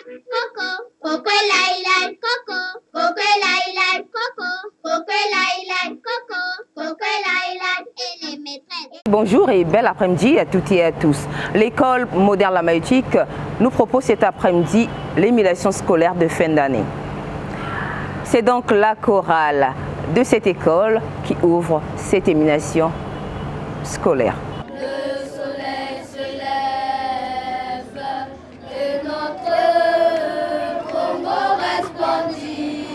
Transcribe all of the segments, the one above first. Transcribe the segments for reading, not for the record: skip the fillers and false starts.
Coco, coco lai lai, coco, coco lai lai, coco, coco lai lai, coco, coco lai lai, et les maîtresses. Bonjour et bel après-midi à toutes et à tous. L'école moderne La Maïeutique nous propose cet après-midi l'émulation scolaire de fin d'année. C'est donc la chorale de cette école qui ouvre cette émulation scolaire. Le soleil se lève et notre Congo resplendit.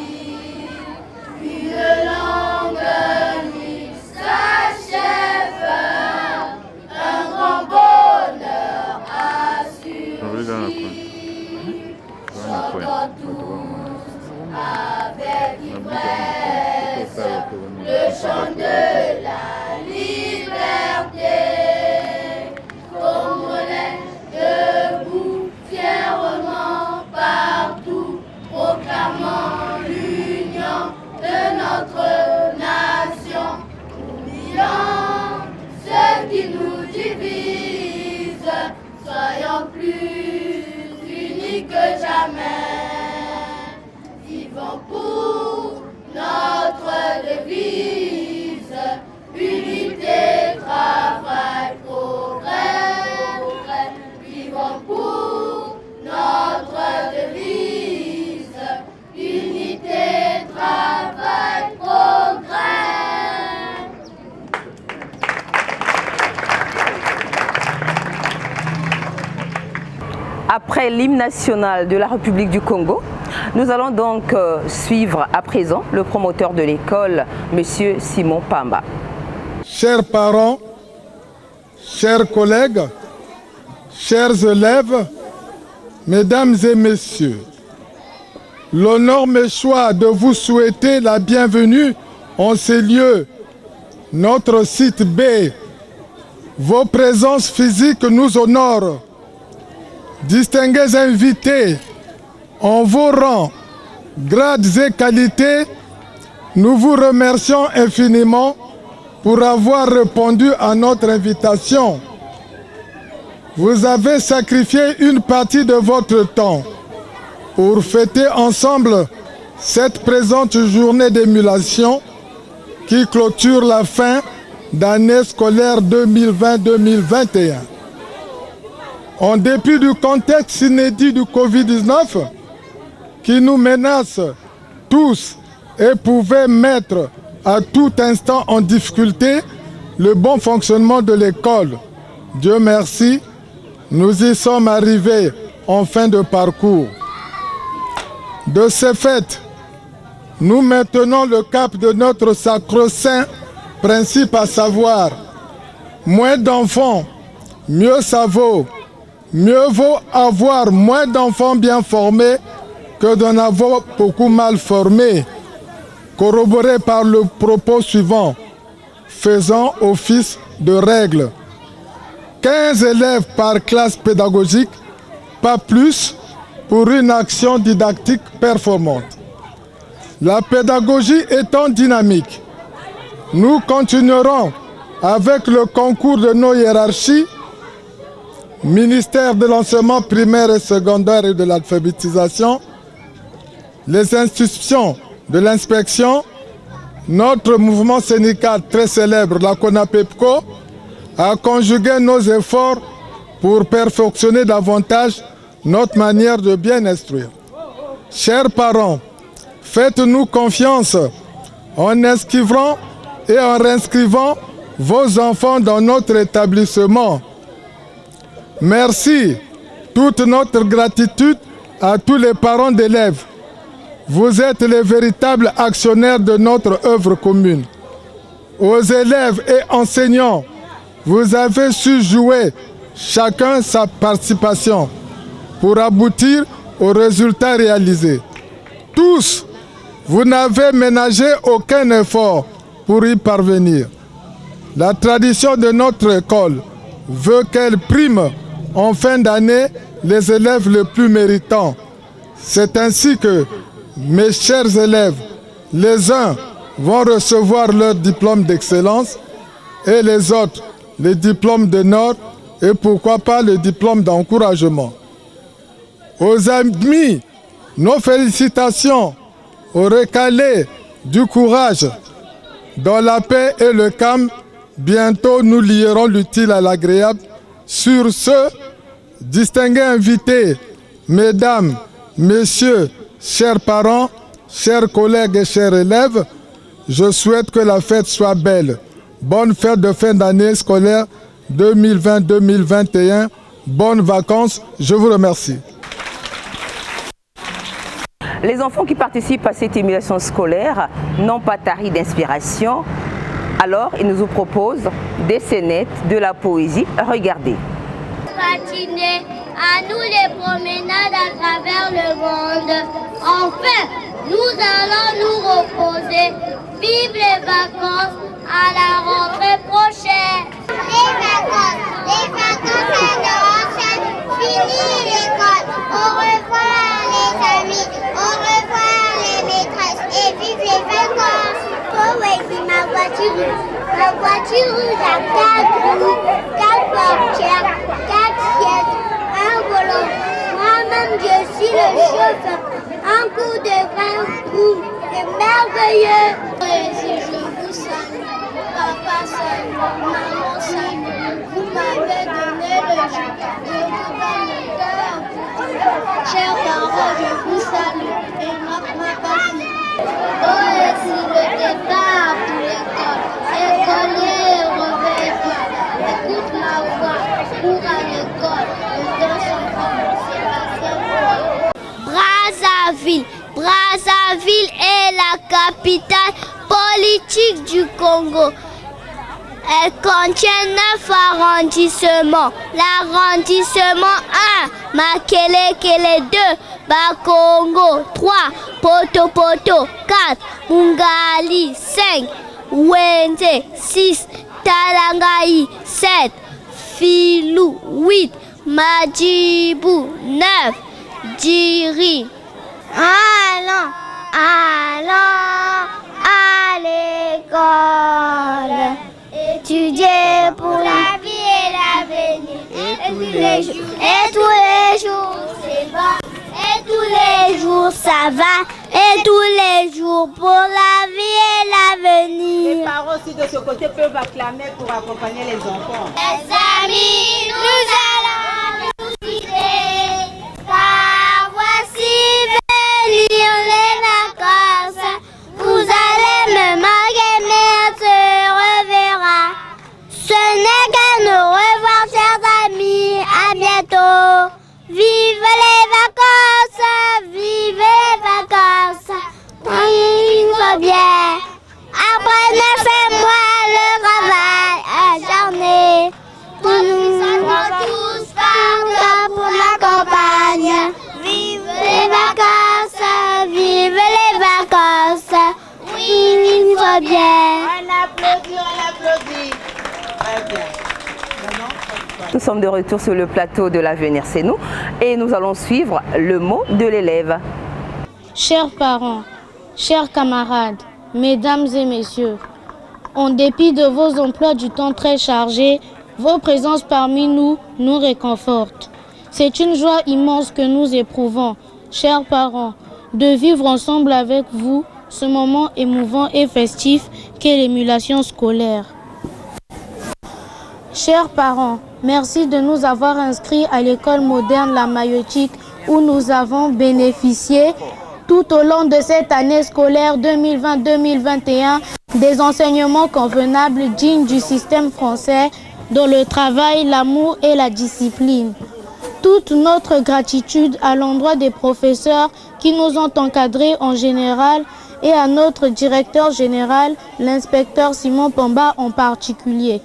Une longue nuit s'achève, un grand bonheur a surgi. Chantons tous avec ivresse le chant de la liberté. Congolais, debout, fièrement partout, proclamant l'union de notre nation. Oublions ce qui nous divise, soyons plus unis que jamais. Vivons pour notre devise, unité, travail, progrès. Vivons pour notre devise, unité, travail, progrès. Après l'hymne national de la République du Congo, nous allons donc suivre à présent le promoteur de l'école, M. Simon Pamba. Chers parents, chers collègues, chers élèves, mesdames et messieurs, l'honneur m'échoit de vous souhaiter la bienvenue en ces lieux, notre site B. Vos présences physiques nous honorent. Distingués invités, en vos rangs, grades et qualités, nous vous remercions infiniment pour avoir répondu à notre invitation. Vous avez sacrifié une partie de votre temps pour fêter ensemble cette présente journée d'émulation qui clôture la fin d'année scolaire 2020-2021. En dépit du contexte inédit du Covid-19 qui nous menace tous et pouvait mettre à tout instant en difficulté le bon fonctionnement de l'école, Dieu merci, nous y sommes arrivés en fin de parcours. De ce fait, nous maintenons le cap de notre sacro-saint principe, à savoir moins d'enfants, mieux ça vaut. Mieux vaut avoir moins d'enfants bien formés que d'en avoir beaucoup mal formés, corroboré par le propos suivant, faisant office de règle. 15 élèves par classe pédagogique, pas plus, pour une action didactique performante. La pédagogie étant dynamique, nous continuerons avec le concours de nos hiérarchies, ministère de l'enseignement primaire et secondaire et de l'alphabétisation, les institutions de l'inspection, notre mouvement syndical très célèbre, la CONAPEPCO, a conjugué nos efforts pour perfectionner davantage notre manière de bien instruire. Chers parents, faites-nous confiance en inscrivant et en réinscrivant vos enfants dans notre établissement. Merci, toute notre gratitude à tous les parents d'élèves. Vous êtes les véritables actionnaires de notre œuvre commune. Aux élèves et enseignants, vous avez su jouer chacun sa participation pour aboutir aux résultats réalisés. Tous, vous n'avez ménagé aucun effort pour y parvenir. La tradition de notre école veut qu'elle prime en fin d'année les élèves les plus méritants. C'est ainsi que, mes chers élèves, les uns vont recevoir leur diplôme d'excellence et les autres les diplômes d'honneur et pourquoi pas le diplôme d'encouragement. Aux amis, nos félicitations. Aux recalés, du courage. Dans la paix et le calme, bientôt nous lierons l'utile à l'agréable. Sur ce, distingués invités, mesdames, messieurs, chers parents, chers collègues et chers élèves, je souhaite que la fête soit belle. Bonne fête de fin d'année scolaire 2020-2021. Bonnes vacances. Je vous remercie. Les enfants qui participent à cette émulation scolaire n'ont pas tari d'inspiration. Alors, ils nous proposent des scénettes, de la poésie. Regardez. Patiner, à nous les promenades à travers le monde. Enfin, nous allons nous reposer. Vive les vacances à la rentrée prochaine. Les vacances à l'enchaîne. Fini l'école. Au revoir les amis. Au revoir les maîtresses. Et vive les vacances. Poésie, ma voiture rouge à 4 roues, 4 portières, 4 sièges, un volant. Moi-même, je suis le chauffeur. Un coup de vin rouge, c'est merveilleux. Poésie, je vous salue. Papa salue, maman salue. Vous m'avez donné le jus. Je vous donne le cœur. Chers parents, je vous salue. Et ma passion. Poésie, le départ de l'école. Écolier, réveille-toi. Écoute ma voix. Cours à l'école. Le temps s'en va. Brazzaville est la capitale politique du Congo. Elle contient 9 arrondissements. L'arrondissement 1, Makelekele 2, Bakongo 3, Poto 4, Mungali 5, Wenze 6, Talangai 7, Filou 8, Madjibou 9, Djiri. Allons à l'école, étudier pour la vie et l'avenir. Et tous les jours, c'est bon. Et tous les jours, ça va. Et tous les jours, pour la vie et l'avenir. Les parents aussi de ce côté peuvent acclamer pour accompagner les enfants. Les amis, nous allons nous quitter. Car voici venir les vacances. Vous allez me manquer, mais on se reverra. Ce n'est qu'à nous revoir, chers amis. À bientôt. Vive les vacances, vive les vacances. Il va bien. Apprenez, fais-moi le travail acharné. Nous allons tous partir pour la campagne. Vive les vacances, vive les vacances. Oui, il va bien. On applaudit. Très bien. Nous sommes de retour sur le plateau de l'Avenir, c'est nous, et nous allons suivre le mot de l'élève. Chers parents, chers camarades, mesdames et messieurs, en dépit de vos emplois du temps très chargés, vos présences parmi nous nous réconfortent. C'est une joie immense que nous éprouvons, chers parents, de vivre ensemble avec vous ce moment émouvant et festif qu'est l'émulation scolaire. Chers parents, merci de nous avoir inscrits à l'école moderne La Maïotique où nous avons bénéficié tout au long de cette année scolaire 2020-2021 des enseignements convenables dignes du système français dans le travail, l'amour et la discipline. Toute notre gratitude à l'endroit des professeurs qui nous ont encadrés en général et à notre directeur général, l'inspecteur Simon Pamba en particulier.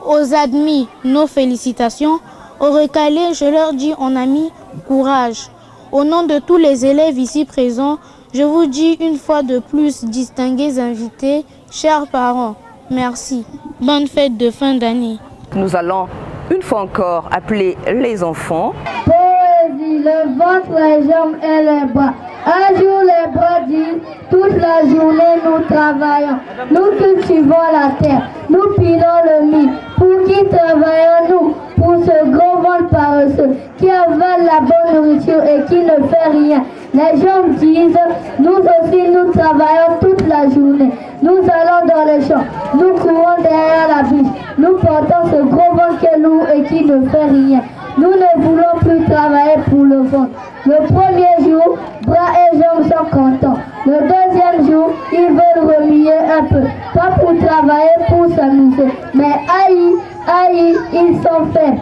Aux admis, nos félicitations. Aux recalés, je leur dis en ami, courage. Au nom de tous les élèves ici présents, je vous dis une fois de plus, distingués invités, chers parents, merci. Bonne fête de fin d'année. Nous allons une fois encore appeler les enfants. Poésie, le ventre, les jambes et les bras. Un jour les bras disent, toute la journée nous travaillons. Nous cultivons la terre, nous pilons le mil. Pour qui travaillons-nous? Pour ce gros monde paresseux, qui avale la bonne nourriture et qui ne fait rien. Les gens disent, nous aussi nous travaillons toute la journée. Nous allons dans les champs, nous courons derrière la biche. Nous portons ce gros vent qui est lourd et qui ne fait rien. Nous ne voulons plus travailler pour le vent. Le premier jour, bras et jambes sont contents. Le deuxième jour, ils veulent remuer un peu. Pas pour travailler, pour s'amuser. Mais aïe, ils sont faibles.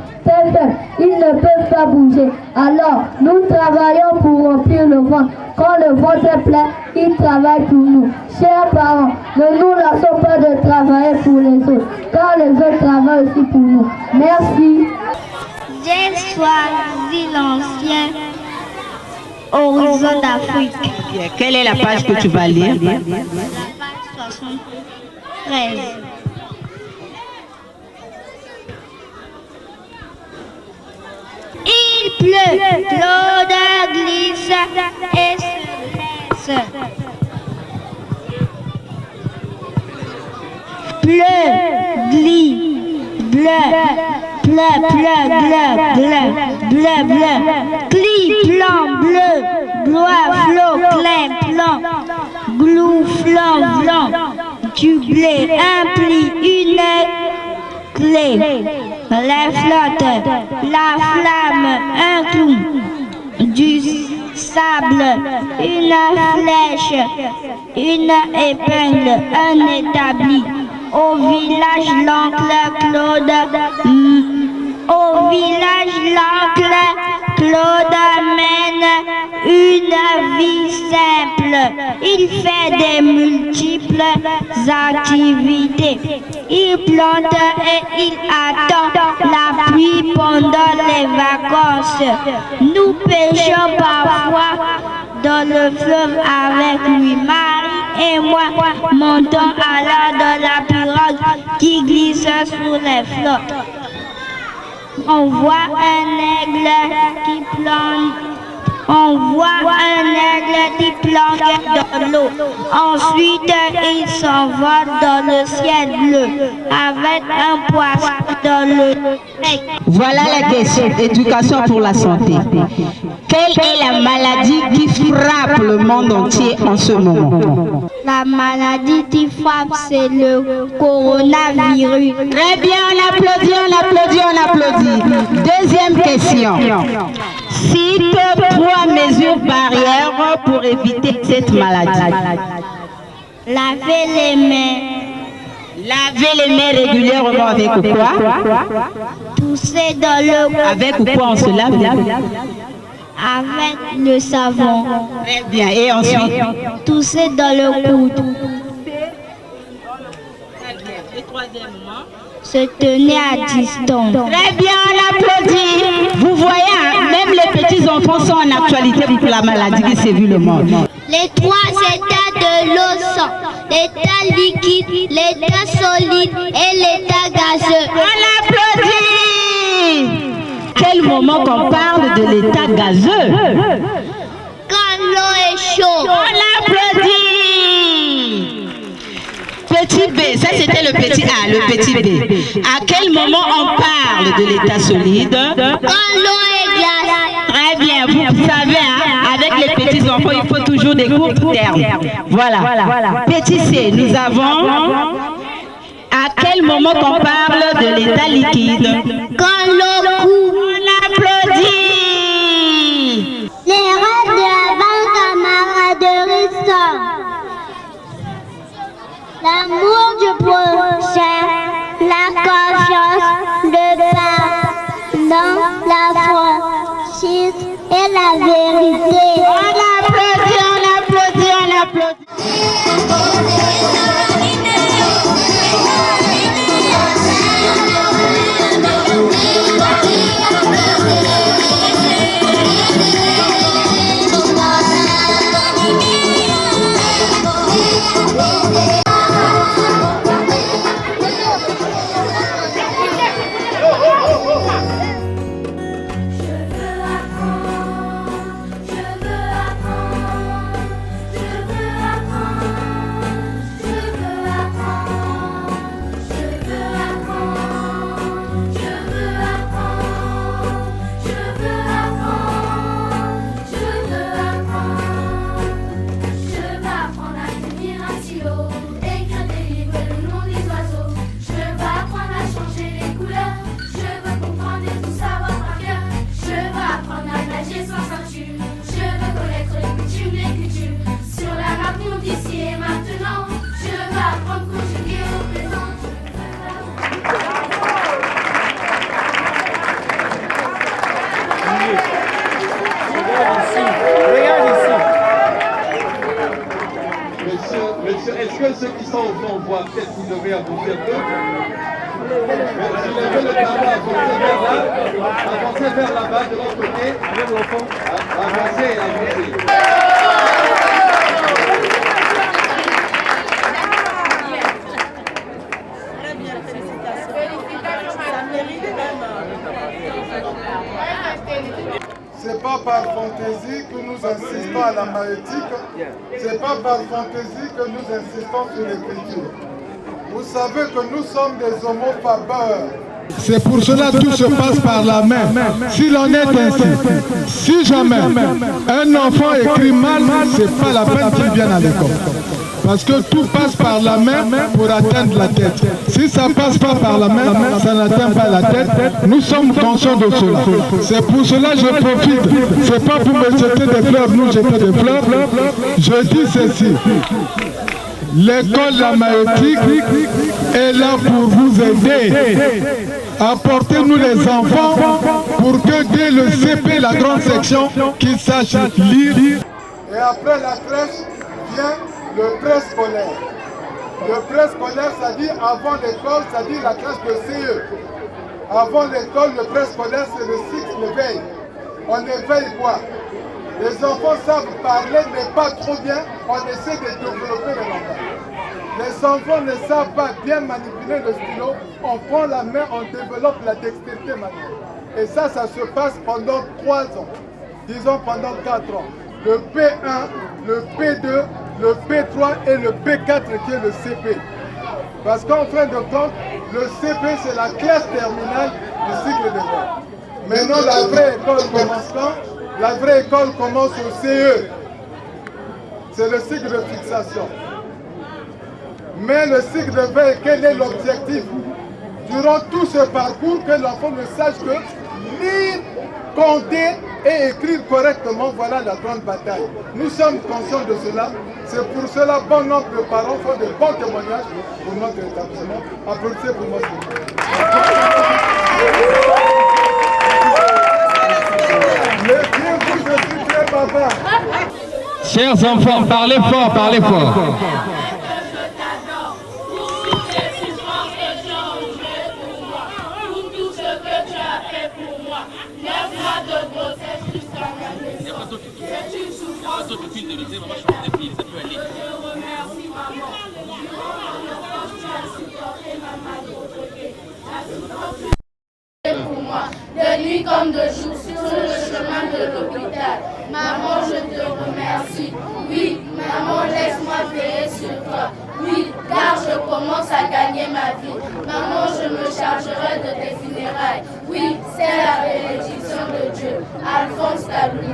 Ils ne peuvent pas bouger. Alors, nous travaillons pour remplir le ventre. Quand le ventre est plein, ils travaillent pour nous. Chers parents, ne nous lassons pas de travailler pour les autres, car les autres travaillent aussi pour nous. Merci. J'ai choisi l'ancien horizon d'Afrique. Quelle est la page que tu vas lire? La page 73. Il pleut, l'odeur glisse et se laisse. Bleu, glis, bleu, glis, blanc, bleu, blois, flot, clin, blanc, glou, flanc, blanc, du blé, un pli, une clé, les flottes, la flamme, un clou, du sable, une flèche, une épingle, un établi. Au village, l'oncle Claude, mène une vie simple. Il fait des multiples activités. Il plante et il attend la pluie pendant les vacances. Nous pêchons parfois dans le fleuve avec lui. Marie et moi montons alors dans la pirogue qui glisse sur les flots. On voit un aigle qui plonge. Dans l'eau. Ensuite, il s'envole dans le ciel bleu avec un poisson dans le bec. Voilà la question d'éducation pour la santé. Quelle est la maladie qui frappe le monde entier en ce moment? La maladie qui frappe, c'est le coronavirus. Très bien, on applaudit. Deuxième question. Cite 3 mesures barrières pour éviter cette maladie. Laver les mains. Laver les mains régulièrement avec quoi? Tousser dans l'eau. Avec quoi on se lave les mains? Avec le savon. Très bien. Et ensuite? Tousser dans le coude. Et troisièmement? Se tenir à distance. Très bien, on applaudit. Vous voyez, même les petits enfants sont en actualité pour la maladie qui sévit le monde. Les 3 états de l'eau sont l'état liquide, l'état solide et l'état gazeux. On applaudit. Quel moment qu'on parle de l'état gazeux? Quand l'eau est chaude. On applaudit. Petit B, ça c'était le petit A, le petit B. À quel moment on parle de l'état solide? Quand l'eau est glacée. Très bien, vous savez, hein, avec les petits enfants, il faut toujours des courts termes. Voilà. Petit C, nous avons... À quel moment qu'on parle de l'état liquide? Quand l'eau coule. On applaudit. Les rêves de la camaraderie sont l'amour du prochain, la confiance, le pardon, la franchise et la vérité. On applaudit. Je veux apprendre que ceux qui sont au fond voient, peut-être vous devez avancer un peu. Si vous levez le tableau, avancez vers là-bas, de l'autre côté. Avancez, avancez. C'est pas par fantaisie que nous insistons à la maïeutique, c'est pas par fantaisie que nous insistons sur l'écriture. Vous savez que nous sommes des homofabeurs. C'est pour cela que tout se passe par la main. S'il en est ainsi, si jamais un enfant écrit mal, c'est pas la peine qu'il vienne à l'école. Parce que tout passe par la main pour atteindre la tête. Si ça ne passe pas par la main, ça n'atteint pas la tête. Nous sommes conscients de cela. C'est pour cela que je profite. C'est pas pour me jeter des fleurs, nous jeter des fleurs. Je dis ceci. L'école La Maïeutique est là pour vous aider. Apportez-nous les enfants pour que dès le CP, la grande section, qu'ils sachent lire. Et après la crèche vient le préscolaire. Le préscolaire, c'est-à-dire avant l'école, c'est-à-dire la classe de CE. Avant l'école, le préscolaire, c'est le cycle d'éveil. On éveille quoi? Les enfants savent parler, mais pas trop bien. On essaie de développer le langage. Les enfants ne savent pas bien manipuler le stylo. On prend la main, on développe la dextérité manuelle. Et ça se passe pendant 3 ans. Disons pendant 4 ans. Le P1, le P2, le P3 et le P4 qui est le CP. Parce qu'en fin de compte, le CP c'est la classe terminale du cycle d'éveil. Maintenant la vraie école commence quand? La vraie école commence au CE. C'est le cycle de fixation. Mais le cycle d'éveil, quel est l'objectif? Durant tout ce parcours, que l'enfant ne sache que lire, compter et écrire correctement, voilà la grande bataille. Nous sommes conscients de cela. C'est pour cela que bon nombre de parents font de bons témoignages pour notre établissement. Applaudissez pour moi. Les vieux, vous, je suis très bavard. Chers enfants, parlez fort, parlez fort. Pour moi, de nuit comme de jour, sur le chemin de l'hôpital. Maman, je te remercie. Oui, maman, laisse-moi veiller sur toi. Oui, car je commence à gagner ma vie. Maman, je me chargerai de tes funérailles. Oui, c'est la bénédiction de Dieu. Alphonse Tabou.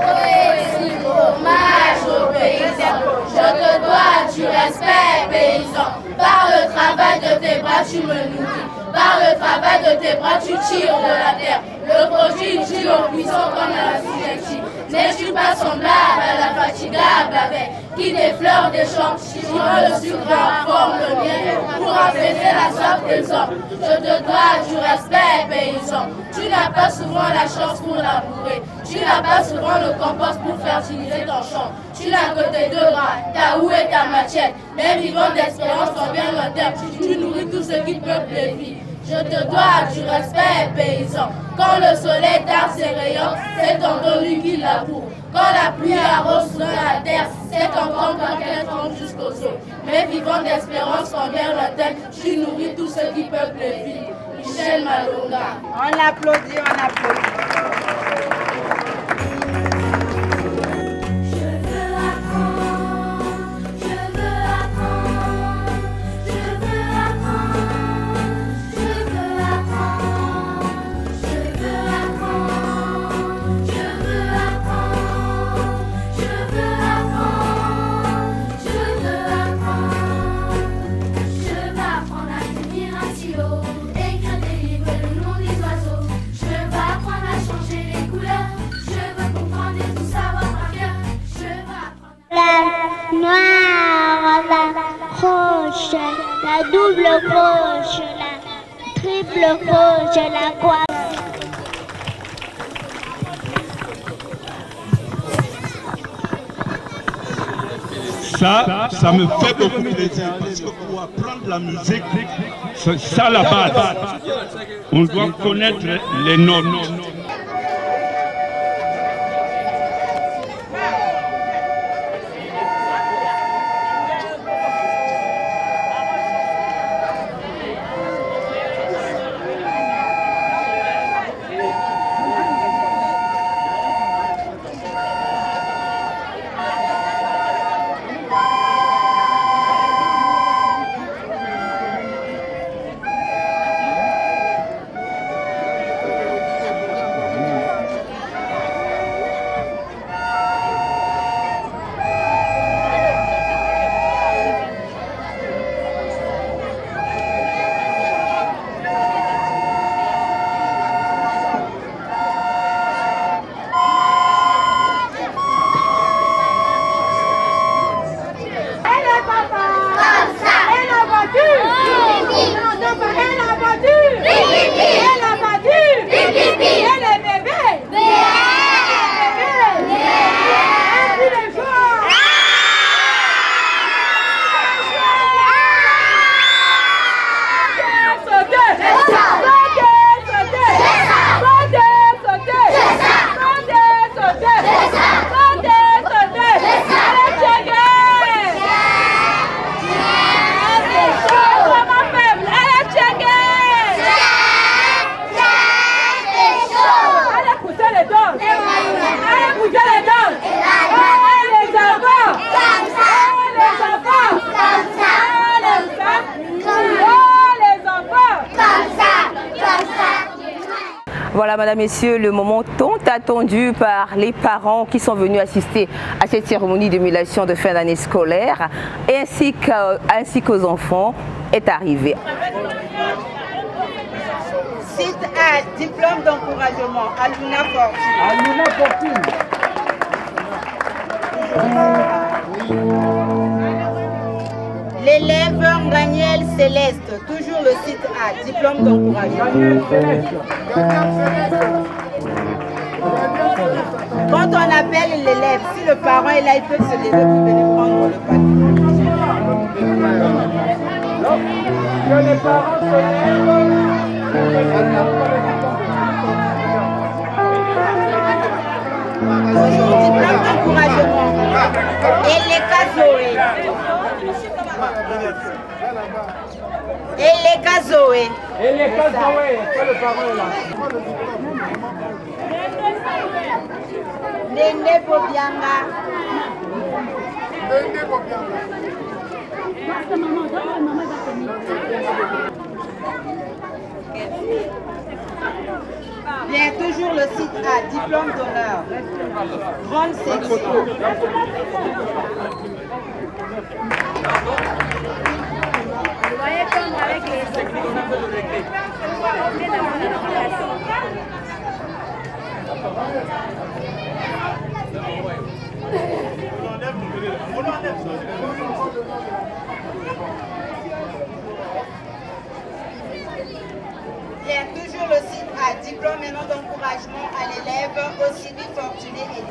Poésie, hommage aux paysans. Je te dois du respect, paysan. Par le travail de tes bras, tu me nourris. Par le travail de tes bras, tu tires de la terre. Le produit tue au puissant comme à la sujectie. N'es-tu pas semblable à la fatigable avec qui des fleurs des champs, tirant le sucre en forme de miel pour apaiser la soif des hommes? Je te dois du respect, paysan. Tu n'as pas souvent la chance pour labourer. Tu n'as pas souvent le compost pour fertiliser ton champ. Tu n'as que tes 2 bras, ta houe et ta machette. Mais vivant d'espérance en bien long terme, tu nourris tout ce qui peuple les vies. Je te dois du respect, paysan. Quand le soleil darde ses rayons, c'est ton dos lui qui laboure. Quand la pluie arrose sur la terre, c'est ton corps qu'elle tombe jusqu'aux os. Mais vivant d'espérance en bien long terme, tu nourris tout ce qui peuple les vies. Michel Malonga. On applaudit, on applaudit. Noire, la roche, la double roche, la triple roche, la croix. Ça me fait beaucoup plaisir parce que pour apprendre la musique, c'est ça la base. On doit connaître les notes. Voilà, Madame, Messieurs, le moment tant attendu par les parents qui sont venus assister à cette cérémonie d'émulation de fin d'année scolaire ainsi qu'aux enfants est arrivé. Site A, diplôme d'encouragement, Aluna Fortune. Aluna Fortune. L'élève Daniel Céleste, toujours le site A, diplôme d'encouragement. Daniel Céleste. Quand on appelle l'élève, si le parent est là, il peut se lever pour venir prendre le papier. Que les parents se lèvent. Toujours diplôme d'encouragement. Et les Zoé. Et les Zoé. Et les Zoé, que le parent est là. Nene Bobianga. Bien, toujours le site A, diplôme d'honneur. Grande section. Vous voyez comme avec les Bien, toujours le site A, diplôme et nom d'encouragement à l'élève Ossini Fortuné et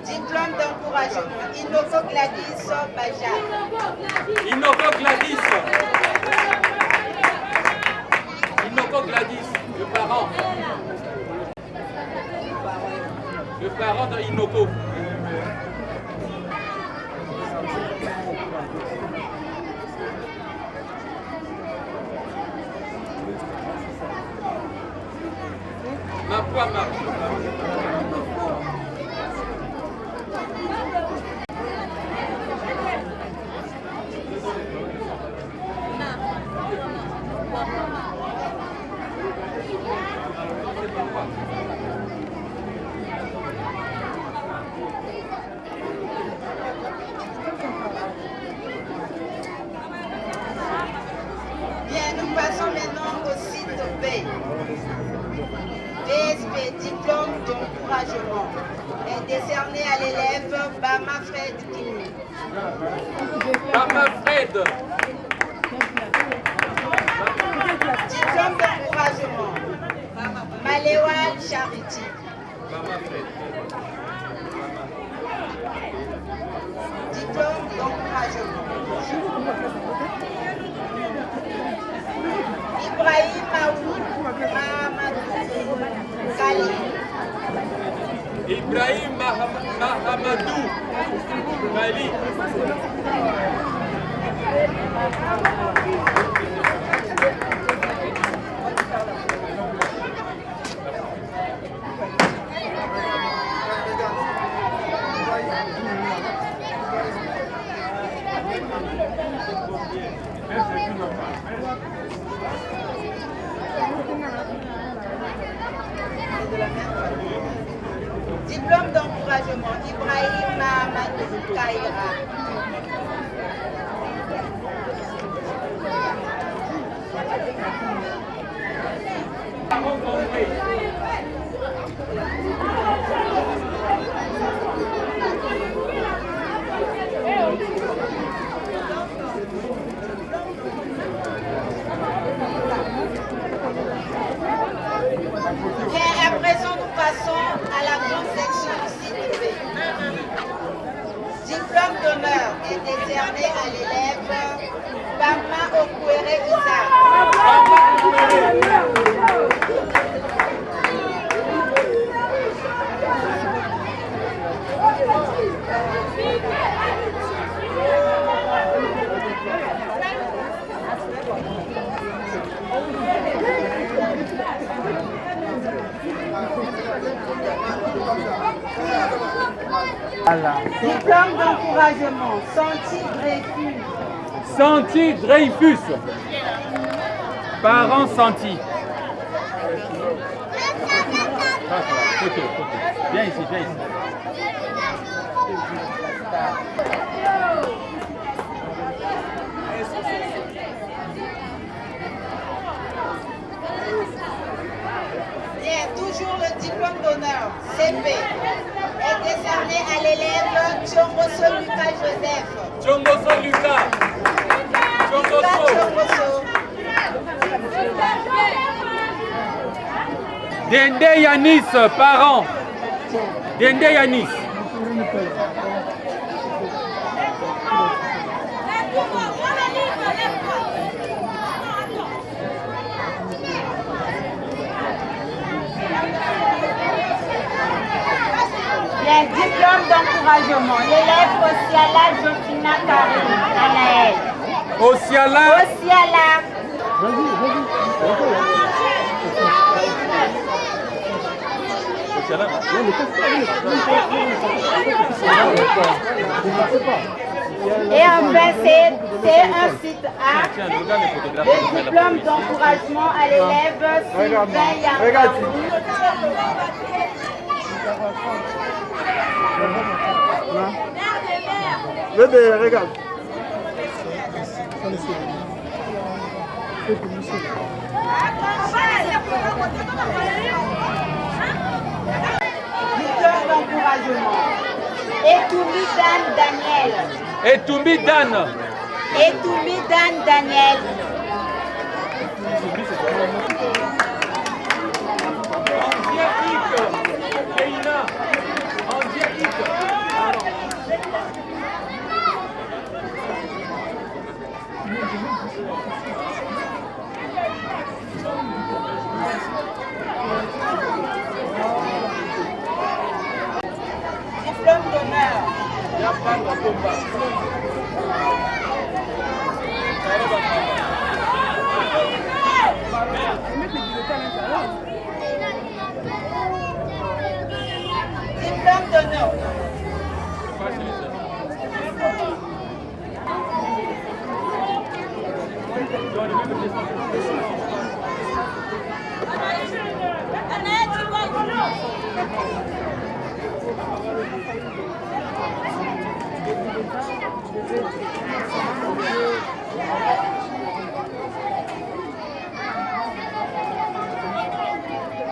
diplôme d'encouragement, Inoko Gladys Baja. Inoko Gladys. Inoko Gladys, le parent. Le parent de Inoko. Ma foi marche. Bien, nous passons maintenant au site B. DSP, diplôme d'encouragement, est décerné à l'élève Bama Fred Kimi. Bama Fred. Diplôme d'encouragement, Maléwal Charity. Bama Fred. Diplôme d'encouragement. Ibrahim Mahamadou Gali. Ibrahim Mahamadou Gali. Diplôme d'encouragement, Ibrahim Mahamadou Kaira. Bien, à présent, nous passons à la grande section du site B. Diplôme d'honneur est décerné à l'élève Bama Okwere Isaac. Diplôme d'encouragement, Santi Dreyfus. Santi Dreyfus. Parents Santi. Viens ici, viens ici. Bien, toujours le diplôme d'honneur, CP, est décerné à l'élève Tchongoso Lucas Joseph. Tchongoso Lucas. Tchongoso. Dende Yanis, parents. Dende Yanis. Bien, diplôme d'encouragement, l'élève Osiala Jofina Karim, Anaël. Osiala. Osiala. Et enfin, c'est un site A, le diplôme d'encouragement à l'élève Sylvain Yangaou. Bébé, regarde. Diplôme d'encouragement. Etoumi Dan Daniel. Etoumi Dan. Etoumi Dan Daniel. Diplôme d'honneur. Diplôme d'honneur.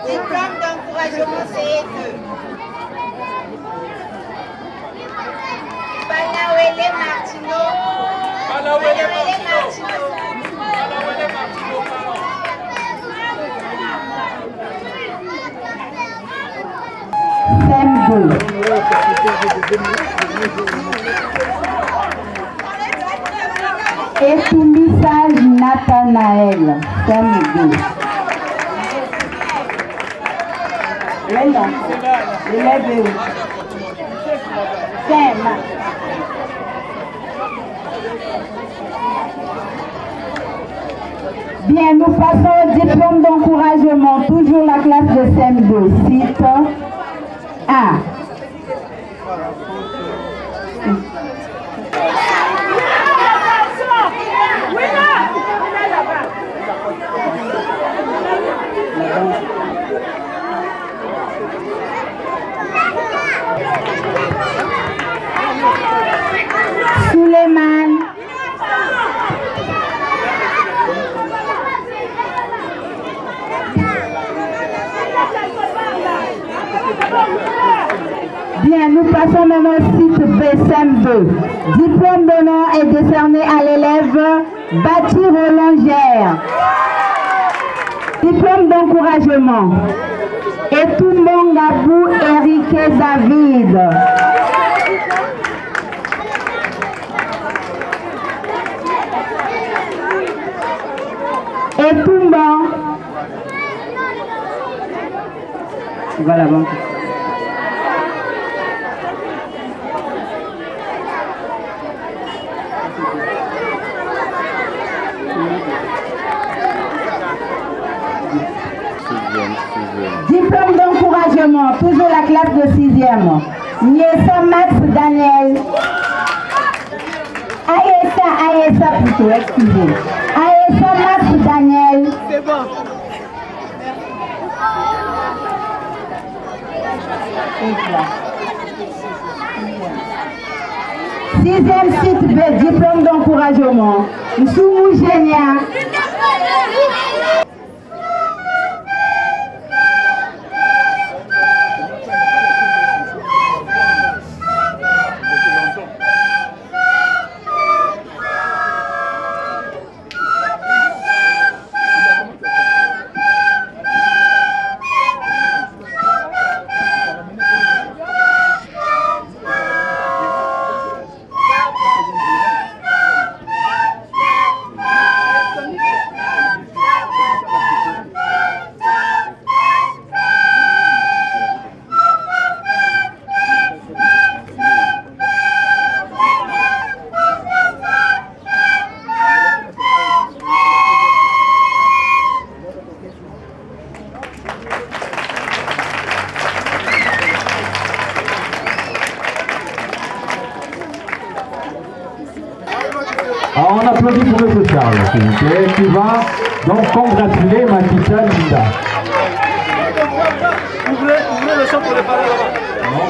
Diplôme d'encouragement CE2. Balawele Martino. Balawele Martino. Balawele Martino, parents. Et tout message Nathanaël, Samuel. Les noms, élève Bien, nous passons au diplôme d'encouragement, toujours la classe de CM2, site A. Suleiman. Bien, nous passons maintenant au site BSM2. Diplôme d'honneur est décerné à l'élève Bati Rolangère. Diplôme d'encouragement. Et tout le monde Gabou Eric et David. Et tout le monde. Voilà, bon. Diplôme d'encouragement, toujours la classe de 6e. Niesa Max Daniel. Aïessa plutôt, excusez. Aïessa Max Daniel. C'est bon. Sixième site B, diplôme d'encouragement. Soumou Génia. Alors on applaudit pour M. Charles, s'il vous plaît, qui va donc congratuler Matissa Linda. Ouvrez le champ pour les parler là-bas. Non.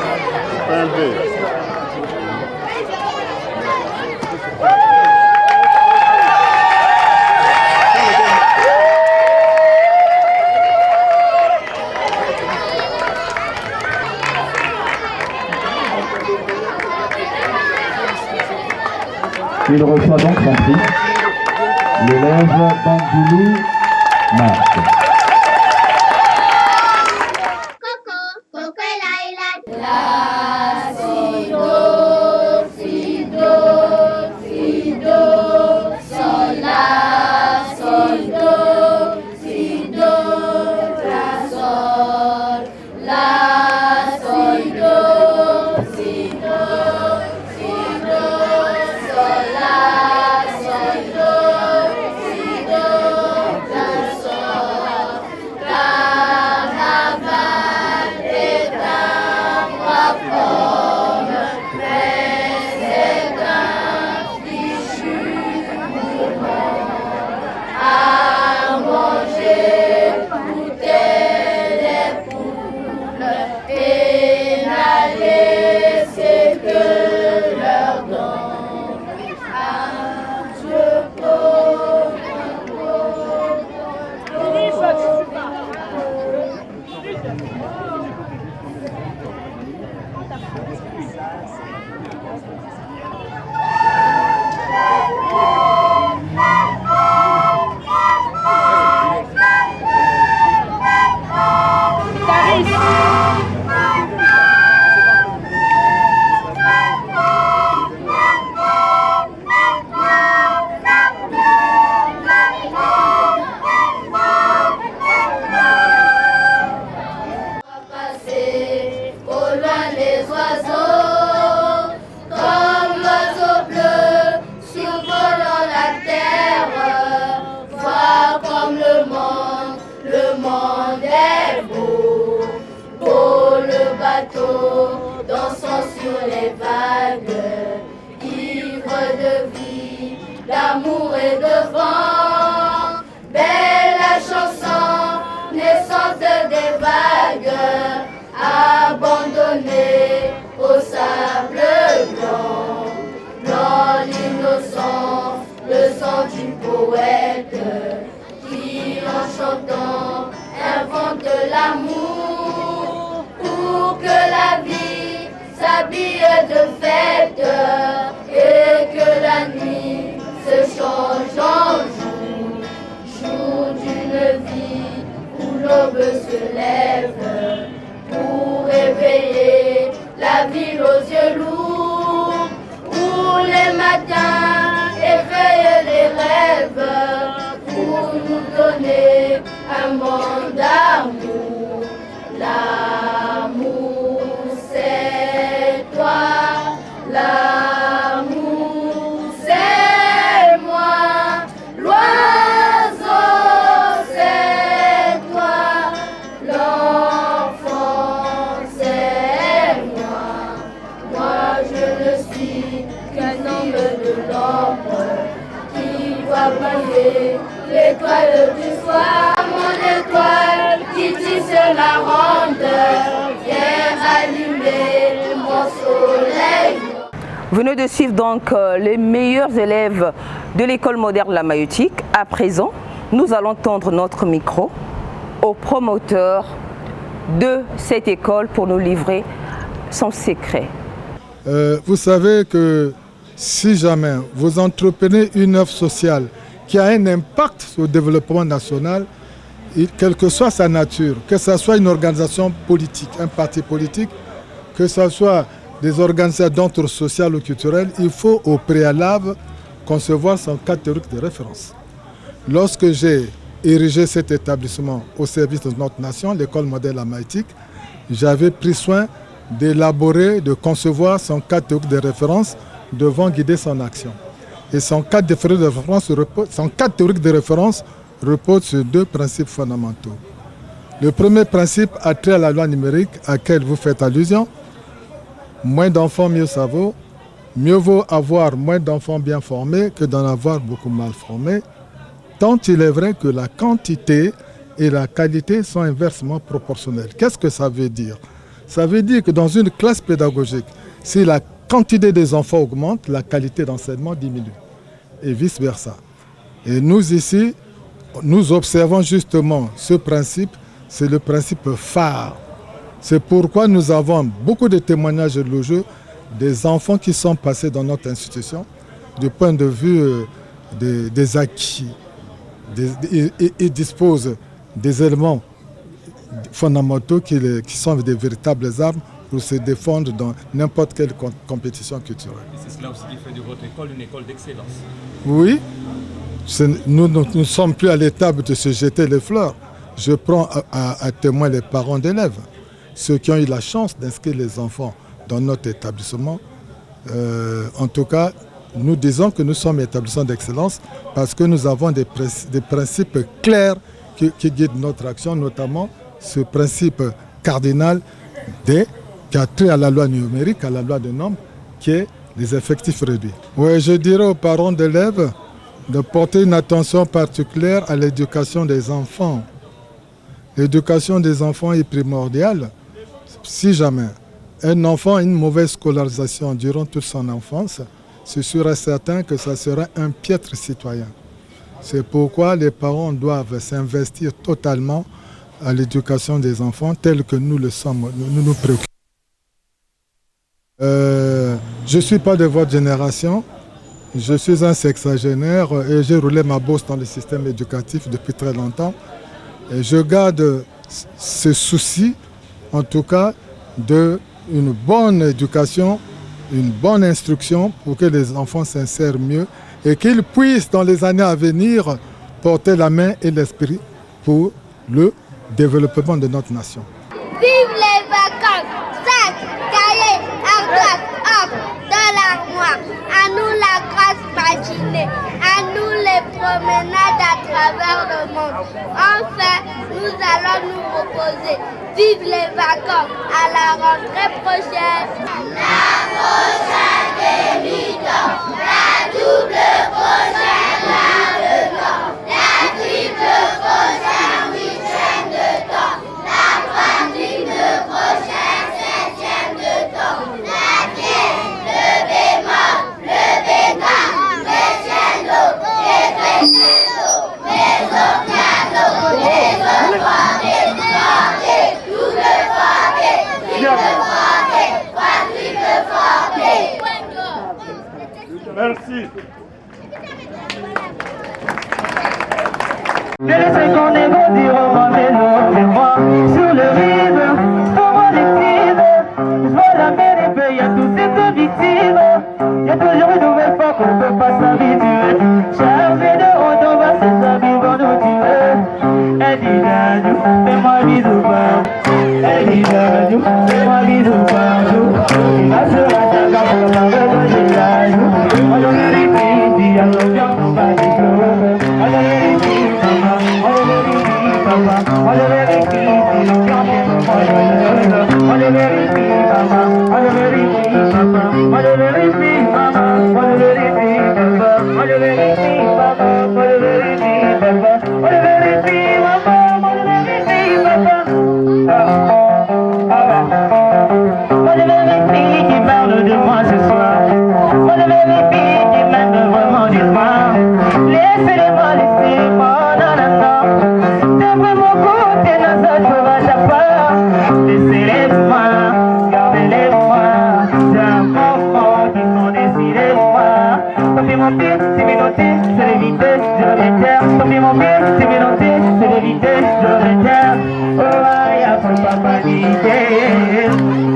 Il reçoit donc son prix, l'élève Bangoulou Marc. monde est beau, beau le bateau, dansant sur les vagues, ivre de vie, d'amour et de vent. Belle la chanson, naissance des vagues, abandonnée au sable blanc. Dans l'innocence, le sang du poète, qui en chantant invente l'amour, pour que la vie s'habille de fête et que la nuit se change en jour, jour d'une vie où l'aube se lève pour réveiller la ville aux yeux lourds, où les matins éveillent les rêves pour nous donner un monde d'amour. L'amour c'est toi, l'amour c'est moi, l'oiseau c'est toi, l'enfant c'est moi. Moi je ne suis qu'un homme de l'ombre qui voit briller l'étoile du soir. Mon étoile qui tisse la ronde, vient allumer mon soleil. Vous venez de suivre donc les meilleurs élèves de l'école moderne de la Maïeutique. À présent, nous allons tendre notre micro au promoteur de cette école pour nous livrer son secret. Vous savez que si jamais vous entreprenez une œuvre sociale qui a un impact sur le développement national, quelle que soit sa nature, que ce soit une organisation politique, un parti politique, que ce soit des organisations d'ordre social ou culturel, il faut au préalable concevoir son cadre théorique de référence. Lorsque j'ai érigé cet établissement au service de notre nation, l'école moderne la Maïeutique, j'avais pris soin d'élaborer, de concevoir son cadre théorique de référence devant guider son action. Et son cadre théorique de référence repose sur deux principes fondamentaux. Le premier principe a trait à la loi numérique à laquelle vous faites allusion. Moins d'enfants, mieux ça vaut. Mieux vaut avoir moins d'enfants bien formés que d'en avoir beaucoup mal formés. Tant il est vrai que la quantité et la qualité sont inversement proportionnelles. Qu'est-ce que ça veut dire? Ça veut dire que dans une classe pédagogique, si la quantité des enfants augmente, la qualité d'enseignement diminue. Et vice-versa. Et nous ici, nous observons justement ce principe, c'est le principe phare. C'est pourquoi nous avons beaucoup de témoignages élogieux des enfants qui sont passés dans notre institution, du point de vue des acquis. Ils disposent des éléments fondamentaux qui sont des véritables armes pour se défendre dans n'importe quelle compétition culturelle. C'est cela aussi qui fait de votre école une école d'excellence. Oui, nous ne sommes plus à l'étape de se jeter les fleurs. Je prends à témoin les parents d'élèves, ceux qui ont eu la chance d'inscrire les enfants dans notre établissement. En tout cas, nous disons que nous sommes un établissement d'excellence parce que nous avons des principes clairs qui guident notre action, notamment ce principe cardinal qui a trait à la loi numérique, à la loi de nombre, qui est les effectifs réduits. Oui, je dirais aux parents d'élèves de porter une attention particulière à l'éducation des enfants. L'éducation des enfants est primordiale. Si jamais un enfant a une mauvaise scolarisation durant toute son enfance, c'est sûr et certain que ça sera un piètre citoyen. C'est pourquoi les parents doivent s'investir totalement à l'éducation des enfants telle que nous le sommes, nous nous préoccupons. Je ne suis pas de votre génération, je suis un sexagénaire et j'ai roulé ma bosse dans le système éducatif depuis très longtemps. Et je garde ce souci, en tout cas, d'une bonne éducation, une bonne instruction pour que les enfants s'insèrent mieux et qu'ils puissent, dans les années à venir, porter la main et l'esprit pour le développement de notre nation. Vive les vacances! Sac, cahier, ardoise, hop, dans l'armoire. À nous la grâce matinée, à nous les les promenades à travers le monde. Enfin, nous allons nous reposer. Vive les vacances à la rentrée prochaine. La prochaine débutante, la double prochaine par le temps, la triple prochaine huitième de temps, la quadruple prochaine septième de temps, la pièce, le bémol, le béca, les cello, les crescendo, les piano, les fortés, double forté, triple forté, quadruple forté. Merci. Les 50 négos diront mon vélo, mais moi, sur le rythme, pour mon active, je vois la mer et puis y'a toutes ces victimes. Y'a toujours une nouvelle fois qu'on peut pas s'habituer. Chargé de honte, on va ses amis vont nous tuer. Elle dit Dadou, fais-moi bisou partout. Elle dit Dadou, fais-moi bisou partout. Il va se rater quand on va revenir la joue. On le vérifie, si y'a l'ambiance, on va dire que on le vérifie, maman, on le vérifie, papa, on le vérifie, si l'ambiance, on le vérifie, maman, on le vérifie, papa, on le vérifie, maman, on le vérifie, papa, on le vérifie, papa, on le vérifie, papa, on le vérifie, maman, on le vérifie, papa. On le vérifie qui parle de moi ce soir. On le vérifie qui m'aime vraiment d'histoire. Laissez-les-moi dans l'instant. D'après mon côté, la seule chose à ta part. Laissez-les-moi, gardez-les-moi. J'ai un enfant qui sont décidés moi. Tant pis mon pied, c'est minauté, c'est l'éviter, je l'éterre. Tant pis mon pied, c'est minauté, c'est l'éviter, je l'éterre. Oh aïe, faut pas paniquer.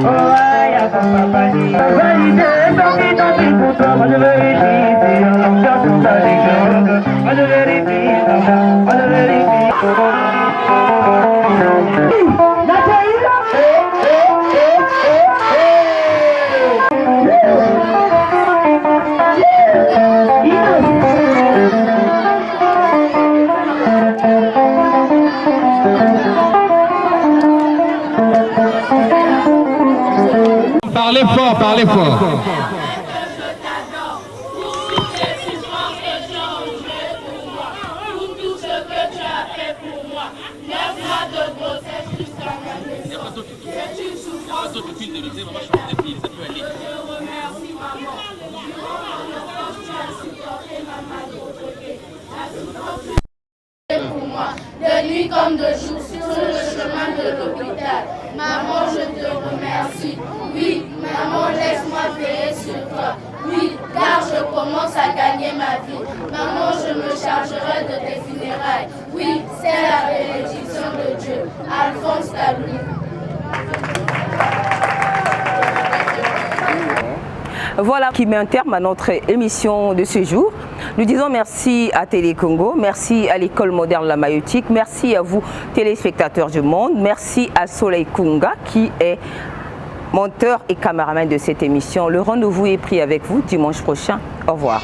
Oh aïe, faut pas paniquer. Pas paniquer, tant pis pour toi. Moi je vérifie, c'est un langage pour ta dégueule. Moi je vérifie, moi je vérifie. Parlez fort, parlez fort. Pour moi, de nuit comme de jour, sur le chemin de l'hôpital. Maman, je te remercie. Oui, maman, laisse-moi veiller sur toi. Oui, car je commence à gagner ma vie. Maman, je me chargerai de tes funérailles. Oui, c'est la bénédiction de Dieu. Alphonse Talou. Voilà qui met un terme à notre émission de ce jour. Nous disons merci à Télé Congo, merci à l'École moderne La Maïeutique, merci à vous téléspectateurs du monde, merci à Soleil Kunga qui est monteur et caméraman de cette émission. Le rendez-vous est pris avec vous dimanche prochain. Au revoir.